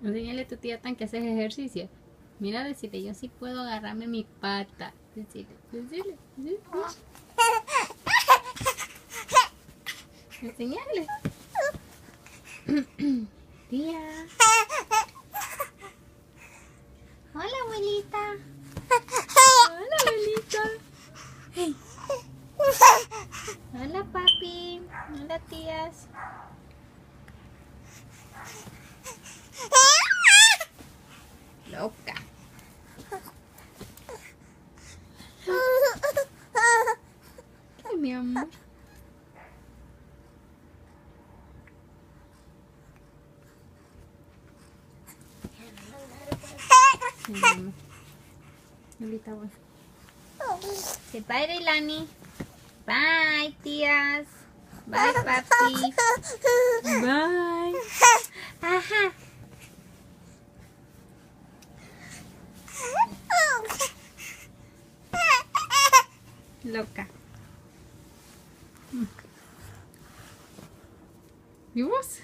Enséñale a tu tía tan que haces ejercicio. Mira, decirle, yo sí puedo agarrarme mi pata. Decirle. Enseñarle. Tía. Hola, abuelita. Hola, abuelita. Hey. Hola, papi. Hola, tías. Loca. Ay, mi amor. Sí, mi amor. Ahorita voy. Say bye, Leilani. Bye, tías. Bye, papi. Bye. Ajá. Loca. ¿Y vos?